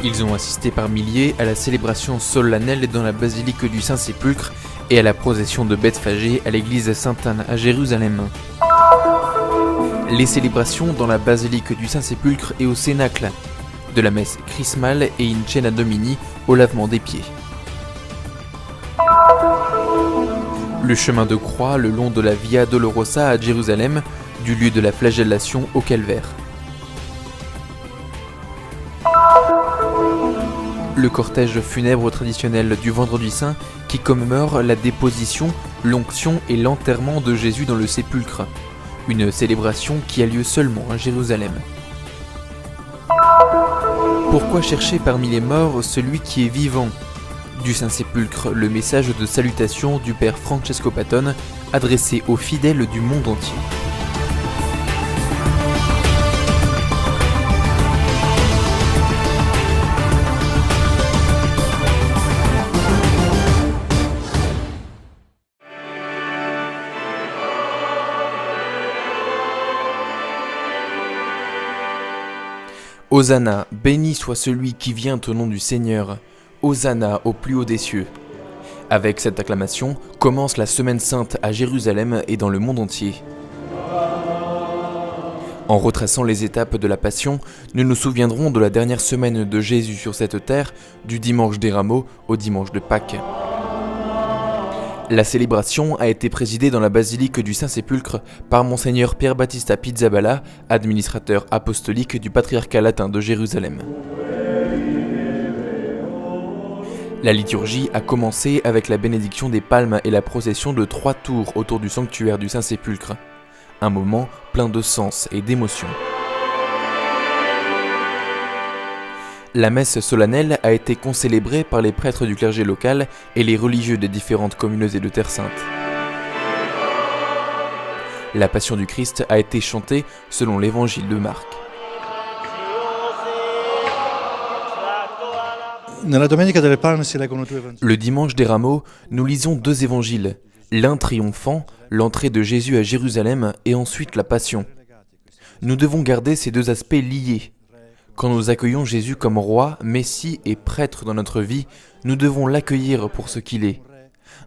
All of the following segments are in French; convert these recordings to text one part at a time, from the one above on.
Ils ont assisté par milliers à la célébration solennelle dans la basilique du Saint-Sépulcre et à la procession de Bethphagée à l'église Sainte-Anne à Jérusalem. Les célébrations dans la basilique du Saint-Sépulcre et au Cénacle, de la messe chrismale et in cena domini au lavement des pieds. Le chemin de croix le long de la Via Dolorosa à Jérusalem, du lieu de la flagellation au calvaire. Le cortège funèbre traditionnel du Vendredi Saint qui commémore la déposition, l'onction et l'enterrement de Jésus dans le sépulcre. Une célébration qui a lieu seulement à Jérusalem. Pourquoi chercher parmi les morts celui qui est vivant ? Du Saint-Sépulcre, le message de salutation du père Francesco Patton, adressé aux fidèles du monde entier. Hosanna, béni soit celui qui vient au nom du Seigneur. Hosanna au plus haut des cieux. Avec cette acclamation, commence la Semaine Sainte à Jérusalem et dans le monde entier. En retraçant les étapes de la Passion, nous nous souviendrons de la dernière semaine de Jésus sur cette terre, du dimanche des Rameaux au dimanche de Pâques. La célébration a été présidée dans la basilique du Saint-Sépulcre par Monseigneur Pier Battista Pizzaballa, administrateur apostolique du patriarcat latin de Jérusalem. La liturgie a commencé avec la bénédiction des palmes et la procession de 3 tours autour du sanctuaire du Saint-Sépulcre. Un moment plein de sens et d'émotion. La messe solennelle a été concélébrée par les prêtres du clergé local et les religieux des différentes communautés de Terre Sainte. La Passion du Christ a été chantée selon l'évangile de Marc. Le dimanche des Rameaux, nous lisons 2 évangiles, l'un triomphant, l'entrée de Jésus à Jérusalem et ensuite la Passion. Nous devons garder ces 2 aspects liés. Quand nous accueillons Jésus comme roi, messie et prêtre dans notre vie, nous devons l'accueillir pour ce qu'il est.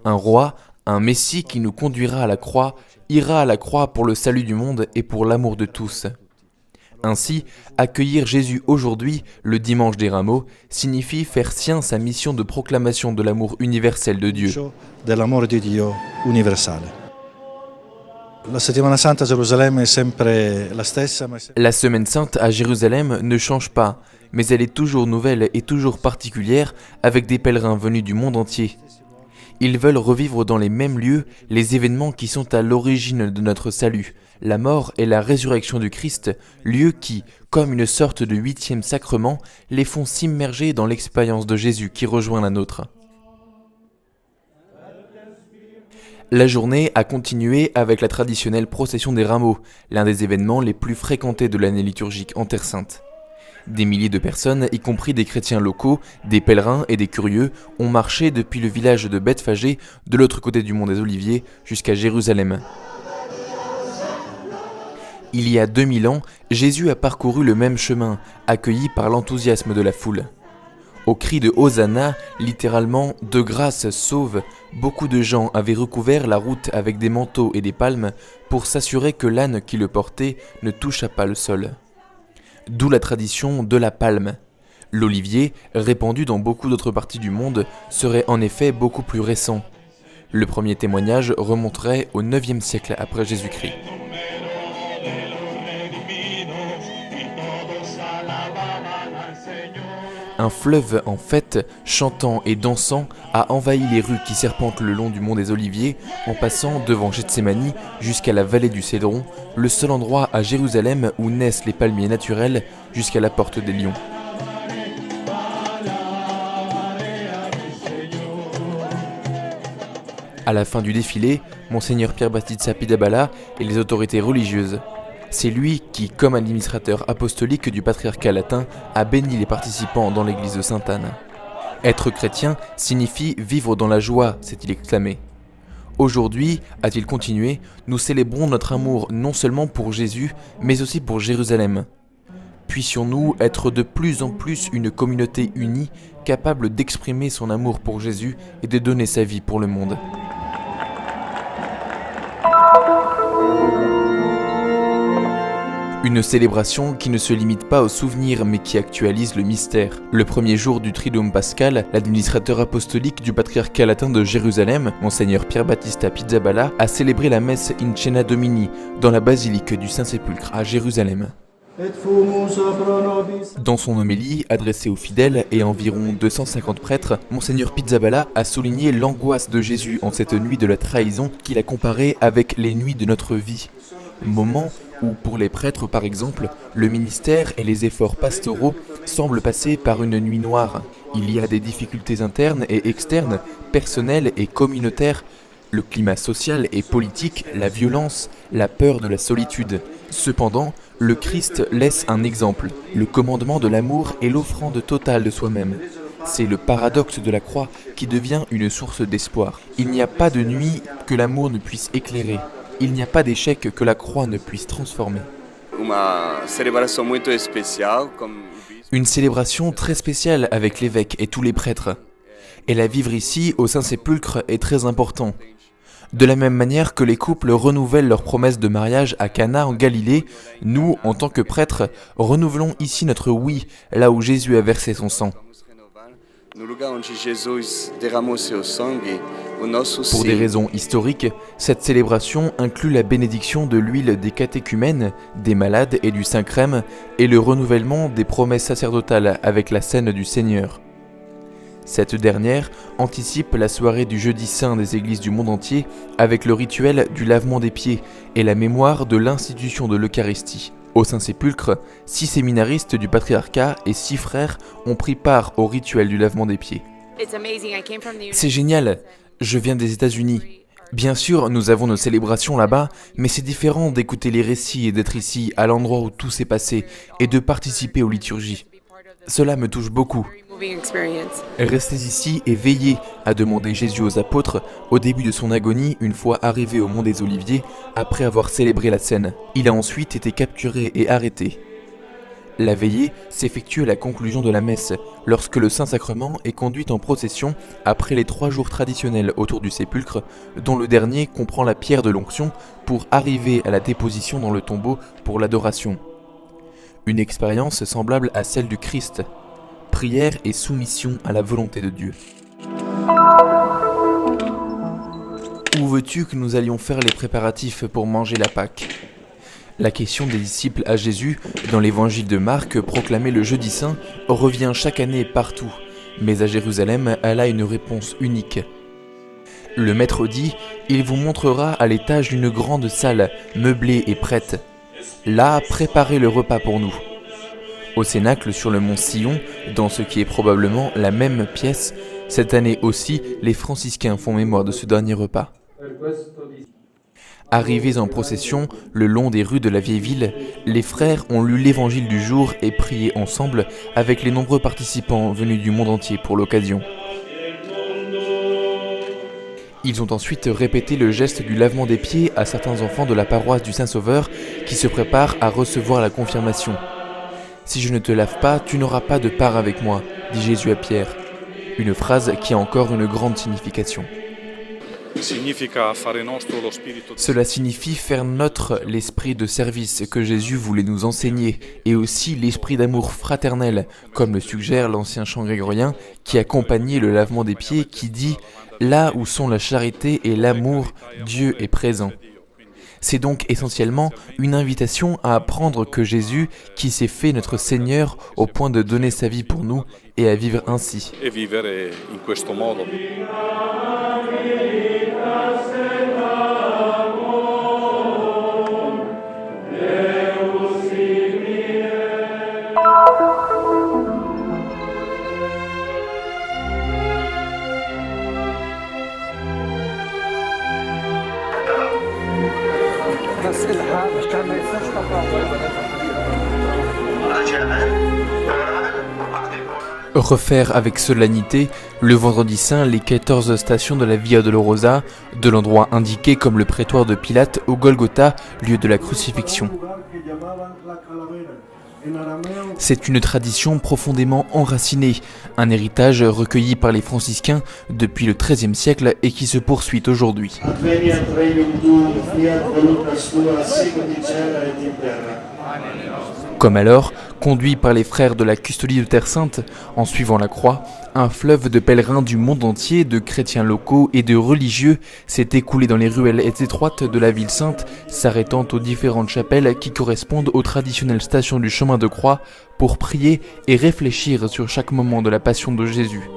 Un roi, un messie qui nous conduira à la croix, ira à la croix pour le salut du monde et pour l'amour de tous. Ainsi, accueillir Jésus aujourd'hui, le dimanche des Rameaux, signifie faire sien sa mission de proclamation de l'amour universel de Dieu. La Semaine Sainte à Jérusalem ne change pas, mais elle est toujours nouvelle et toujours particulière avec des pèlerins venus du monde entier. Ils veulent revivre dans les mêmes lieux les événements qui sont à l'origine de notre salut, la mort et la résurrection du Christ, lieux qui, comme une sorte de 8e sacrement, les font s'immerger dans l'expérience de Jésus qui rejoint la nôtre. La journée a continué avec la traditionnelle procession des Rameaux, l'un des événements les plus fréquentés de l'année liturgique en Terre Sainte. Des milliers de personnes, y compris des chrétiens locaux, des pèlerins et des curieux, ont marché depuis le village de Bethphagée, de l'autre côté du mont des Oliviers, jusqu'à Jérusalem. Il y a 2000 ans, Jésus a parcouru le même chemin, accueilli par l'enthousiasme de la foule. Au cri de Hosanna, littéralement « de grâce sauve », beaucoup de gens avaient recouvert la route avec des manteaux et des palmes pour s'assurer que l'âne qui le portait ne toucha pas le sol. D'où la tradition de la palme. L'olivier, répandu dans beaucoup d'autres parties du monde, serait en effet beaucoup plus récent. Le premier témoignage remonterait au 9e siècle après Jésus-Christ. Un fleuve en fête, chantant et dansant, a envahi les rues qui serpentent le long du mont des Oliviers, en passant devant Gethsémani jusqu'à la vallée du Cédron, le seul endroit à Jérusalem où naissent les palmiers naturels, jusqu'à la porte des lions. À la fin du défilé, Monseigneur Pier Battista Pizzaballa et les autorités religieuses. C'est lui qui, comme administrateur apostolique du patriarcat latin, a béni les participants dans l'église de Sainte-Anne. Être chrétien signifie vivre dans la joie, s'est-il exclamé. Aujourd'hui, a-t-il continué, nous célébrons notre amour non seulement pour Jésus, mais aussi pour Jérusalem. Puissions-nous être de plus en plus une communauté unie, capable d'exprimer son amour pour Jésus et de donner sa vie pour le monde. Une célébration qui ne se limite pas au souvenir mais qui actualise le mystère. Le premier jour du Triduum Pascal, l'administrateur apostolique du patriarcat latin de Jérusalem, Monseigneur Pier Battista Pizzaballa, a célébré la messe in Cena Domini dans la basilique du Saint-Sépulcre à Jérusalem. Dans son homélie, adressée aux fidèles et à environ 250 prêtres, Monseigneur Pizzaballa a souligné l'angoisse de Jésus en cette nuit de la trahison qu'il a comparée avec les nuits de notre vie. Moment où, pour les prêtres par exemple, le ministère et les efforts pastoraux semblent passer par une nuit noire. Il y a des difficultés internes et externes, personnelles et communautaires, le climat social et politique, la violence, la peur de la solitude. Cependant, le Christ laisse un exemple, le commandement de l'amour et l'offrande totale de soi-même. C'est le paradoxe de la croix qui devient une source d'espoir. Il n'y a pas de nuit que l'amour ne puisse éclairer. Il n'y a pas d'échec que la croix ne puisse transformer. Une célébration très spéciale avec l'évêque et tous les prêtres. Et la vivre ici, au Saint-Sépulcre, est très important. De la même manière que les couples renouvellent leur promesse de mariage à Cana en Galilée, nous, en tant que prêtres, renouvelons ici notre oui, là où Jésus a versé son sang. Pour des raisons historiques, cette célébration inclut la bénédiction de l'huile des catéchumènes, des malades et du Saint-Crème, et le renouvellement des promesses sacerdotales avec la scène du Seigneur. Cette dernière anticipe la soirée du Jeudi Saint des églises du monde entier avec le rituel du lavement des pieds et la mémoire de l'institution de l'Eucharistie. Au Saint-Sépulcre, 6 séminaristes du patriarcat et 6 frères ont pris part au rituel du lavement des pieds. C'est génial, je viens des États-Unis. Bien sûr, nous avons nos célébrations là-bas, mais c'est différent d'écouter les récits et d'être ici, à l'endroit où tout s'est passé, et de participer aux liturgies. Cela me touche beaucoup. Restez ici et veillez, a demandé Jésus aux apôtres au début de son agonie une fois arrivé au mont des Oliviers après avoir célébré la scène. Il a ensuite été capturé et arrêté. La veillée s'effectue à la conclusion de la messe, lorsque le Saint-Sacrement est conduit en procession après les 3 jours traditionnels autour du sépulcre, dont le dernier comprend la pierre de l'onction pour arriver à la déposition dans le tombeau pour l'adoration. Une expérience semblable à celle du Christ. Prière et soumission à la volonté de Dieu. Où veux-tu que nous allions faire les préparatifs pour manger la Pâque ? La question des disciples à Jésus, dans l'évangile de Marc proclamé le Jeudi Saint, revient chaque année partout, mais à Jérusalem, elle a une réponse unique. Le Maître dit « Il vous montrera à l'étage d'une grande salle, meublée et prête. Là, préparez le repas pour nous. » Au Cénacle sur le mont Sion, dans ce qui est probablement la même pièce, cette année aussi, les franciscains font mémoire de ce dernier repas. Arrivés en procession le long des rues de la vieille ville, les frères ont lu l'évangile du jour et prié ensemble avec les nombreux participants venus du monde entier pour l'occasion. Ils ont ensuite répété le geste du lavement des pieds à certains enfants de la paroisse du Saint-Sauveur qui se préparent à recevoir la confirmation. « Si je ne te lave pas, tu n'auras pas de part avec moi », dit Jésus à Pierre. Une phrase qui a encore une grande signification. Cela signifie faire nôtre l'esprit de service que Jésus voulait nous enseigner et aussi l'esprit d'amour fraternel, comme le suggère l'ancien chant grégorien qui accompagnait le lavement des pieds qui dit « Là où sont la charité et l'amour, Dieu est présent ». C'est donc essentiellement une invitation à apprendre que Jésus, qui s'est fait notre Seigneur au point de donner sa vie pour nous, et à vivre ainsi. Refaire avec solennité, le vendredi saint, les 14 stations de la Via Dolorosa, de l'endroit indiqué comme le prétoire de Pilate au Golgotha, lieu de la crucifixion. C'est une tradition profondément enracinée, un héritage recueilli par les franciscains depuis le XIIIe siècle et qui se poursuit aujourd'hui. Adveniat regnum tuum, fiat voluntas tua, sicut in cielo et in terra. Comme alors, conduit par les frères de la Custodie de Terre Sainte, en suivant la croix, un fleuve de pèlerins du monde entier, de chrétiens locaux et de religieux s'est écoulé dans les ruelles étroites de la ville sainte, s'arrêtant aux différentes chapelles qui correspondent aux traditionnelles stations du chemin de croix pour prier et réfléchir sur chaque moment de la passion de Jésus.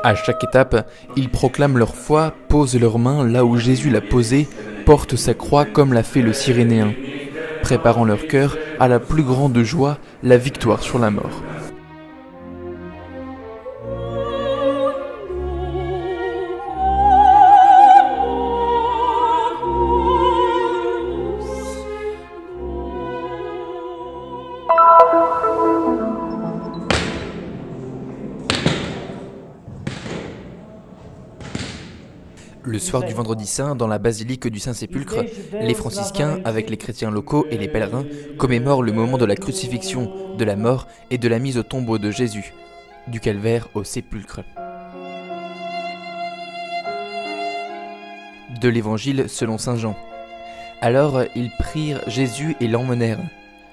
À chaque étape, ils proclament leur foi, posent leurs mains là où Jésus l'a posée, portent sa croix comme l'a fait le Cyrénéen, préparant leur cœur à la plus grande joie, la victoire sur la mort. Le soir du Vendredi Saint, dans la basilique du Saint-Sépulcre, les franciscains, avec les chrétiens locaux et les pèlerins, commémorent le moment de la crucifixion, de la mort et de la mise au tombeau de Jésus, du calvaire au sépulcre. De l'Évangile selon saint Jean. Alors ils prirent Jésus et l'emmenèrent.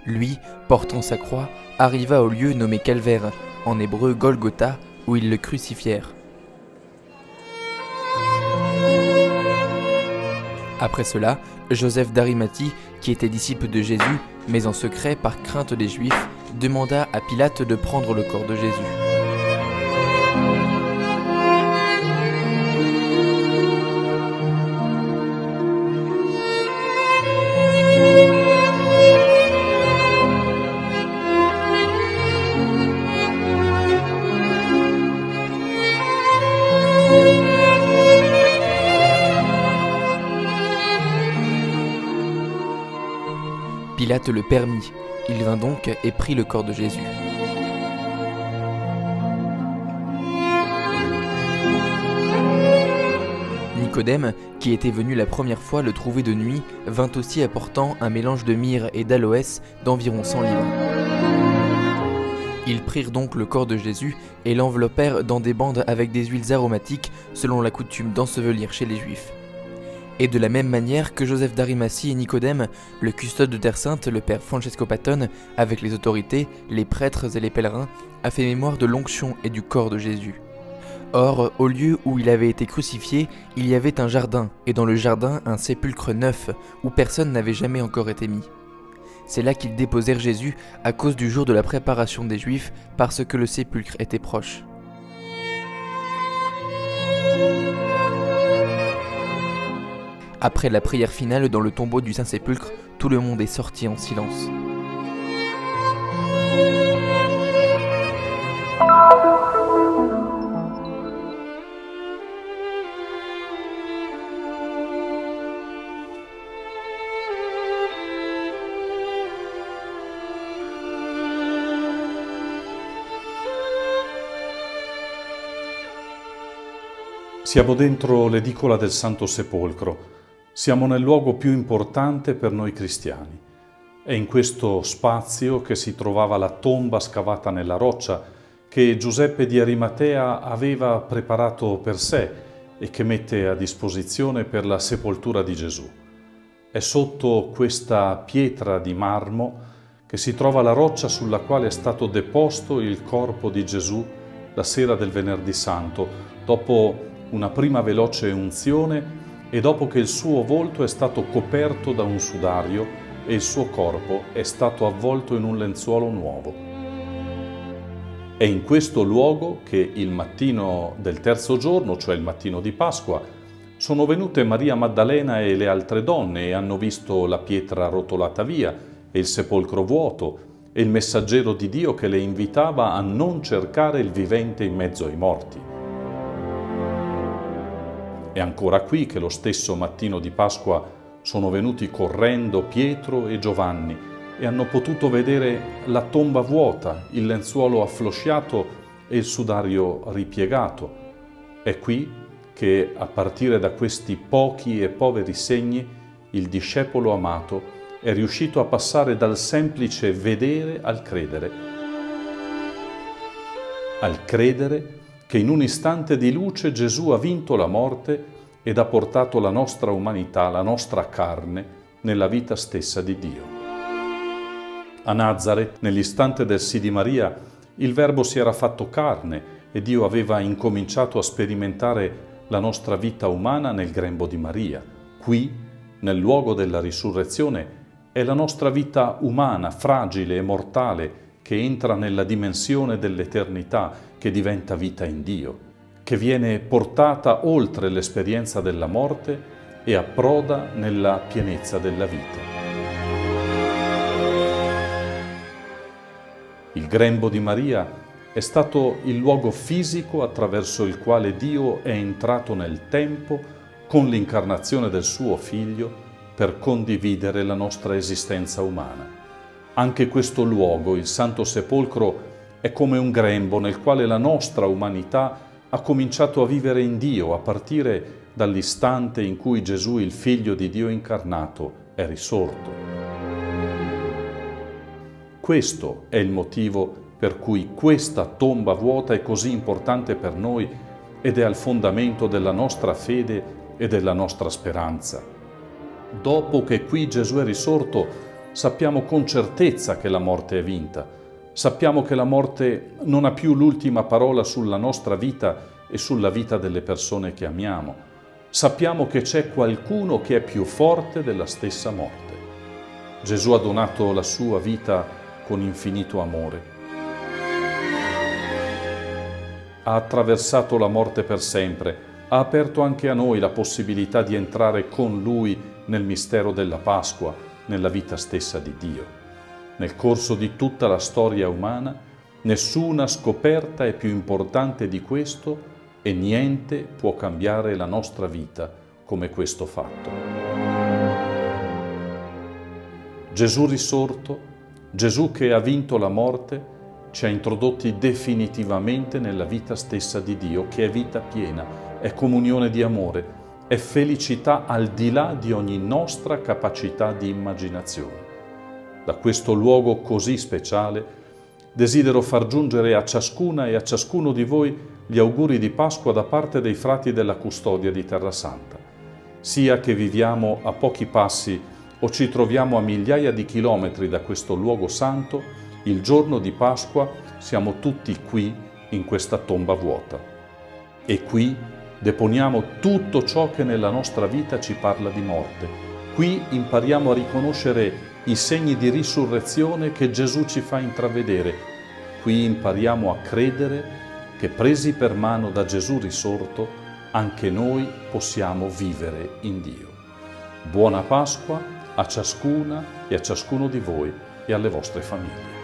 Lui, portant sa croix, arriva au lieu nommé Calvaire, en hébreu Golgotha, où ils le crucifièrent. Après cela, Joseph d'Arimathie, qui était disciple de Jésus, mais en secret par crainte des Juifs, demanda à Pilate de prendre le corps de Jésus. Pilate le permit. Il vint donc et prit le corps de Jésus. Nicodème, qui était venu la première fois le trouver de nuit, vint aussi apportant un mélange de myrrhe et d'aloès d'environ 100 livres. Ils prirent donc le corps de Jésus et l'enveloppèrent dans des bandes avec des huiles aromatiques selon la coutume d'ensevelir chez les Juifs. Et de la même manière que Joseph d'Arimathie et Nicodème, le custode de Terre Sainte, le père Francesco Patton, avec les autorités, les prêtres et les pèlerins, a fait mémoire de l'onction et du corps de Jésus. Or, au lieu où il avait été crucifié, il y avait un jardin, et dans le jardin un sépulcre neuf, où personne n'avait jamais encore été mis. C'est là qu'ils déposèrent Jésus à cause du jour de la préparation des Juifs, parce que le sépulcre était proche. Après la prière finale dans le tombeau du Saint-Sépulcre, tout le monde est sorti en silence. Siamo dentro l'edicola del Santo Sepolcro. Siamo nel luogo più importante per noi cristiani. È in questo spazio che si trovava la tomba scavata nella roccia che Giuseppe di Arimatea aveva preparato per sé e che mette a disposizione per la sepoltura di Gesù. È sotto questa pietra di marmo che si trova la roccia sulla quale è stato deposto il corpo di Gesù la sera del Venerdì Santo, dopo una prima veloce unzione e dopo che il suo volto è stato coperto da un sudario e il suo corpo è stato avvolto in un lenzuolo nuovo. È in questo luogo che il mattino del terzo giorno, cioè il mattino di Pasqua, sono venute Maria Maddalena e le altre donne e hanno visto la pietra rotolata via e il sepolcro vuoto e il messaggero di Dio che le invitava a non cercare il vivente in mezzo ai morti. È ancora qui che lo stesso mattino di Pasqua sono venuti correndo Pietro e Giovanni e hanno potuto vedere la tomba vuota, il lenzuolo afflosciato e il sudario ripiegato. È qui che, a partire da questi pochi e poveri segni, il discepolo amato è riuscito a passare dal semplice vedere al credere che in un istante di luce Gesù ha vinto la morte ed ha portato la nostra umanità, la nostra carne, nella vita stessa di Dio. A Nazareth, nell'istante del sì di Maria, il Verbo si era fatto carne e Dio aveva incominciato a sperimentare la nostra vita umana nel grembo di Maria. Qui, nel luogo della risurrezione, è la nostra vita umana, fragile e mortale, che entra nella dimensione dell'eternità, che diventa vita in Dio, che viene portata oltre l'esperienza della morte e approda nella pienezza della vita. Il grembo di Maria è stato il luogo fisico attraverso il quale Dio è entrato nel tempo con l'incarnazione del suo Figlio per condividere la nostra esistenza umana. Anche questo luogo, il Santo Sepolcro, è come un grembo nel quale la nostra umanità ha cominciato a vivere in Dio a partire dall'istante in cui Gesù, il Figlio di Dio incarnato, è risorto. Questo è il motivo per cui questa tomba vuota è così importante per noi ed è al fondamento della nostra fede e della nostra speranza. Dopo che qui Gesù è risorto, sappiamo con certezza che la morte è vinta. Sappiamo che la morte non ha più l'ultima parola sulla nostra vita e sulla vita delle persone che amiamo. Sappiamo che c'è qualcuno che è più forte della stessa morte. Gesù ha donato la sua vita con infinito amore. Ha attraversato la morte per sempre, ha aperto anche a noi la possibilità di entrare con Lui nel mistero della Pasqua, nella vita stessa di Dio. Nel corso di tutta la storia umana, nessuna scoperta è più importante di questo e niente può cambiare la nostra vita come questo fatto. Gesù risorto, Gesù che ha vinto la morte, ci ha introdotti definitivamente nella vita stessa di Dio, che è vita piena, è comunione di amore, è felicità al di là di ogni nostra capacità di immaginazione. Da questo luogo così speciale desidero far giungere a ciascuna e a ciascuno di voi gli auguri di Pasqua da parte dei frati della Custodia di Terrasanta. Sia che viviamo a pochi passi o ci troviamo a migliaia di chilometri da questo luogo santo, il giorno di Pasqua siamo tutti qui in questa tomba vuota. E qui deponiamo tutto ciò che nella nostra vita ci parla di morte. Qui impariamo a riconoscere i segni di risurrezione che Gesù ci fa intravedere. Qui impariamo a credere che, presi per mano da Gesù risorto, anche noi possiamo vivere in Dio. Buona Pasqua a ciascuna e a ciascuno di voi e alle vostre famiglie.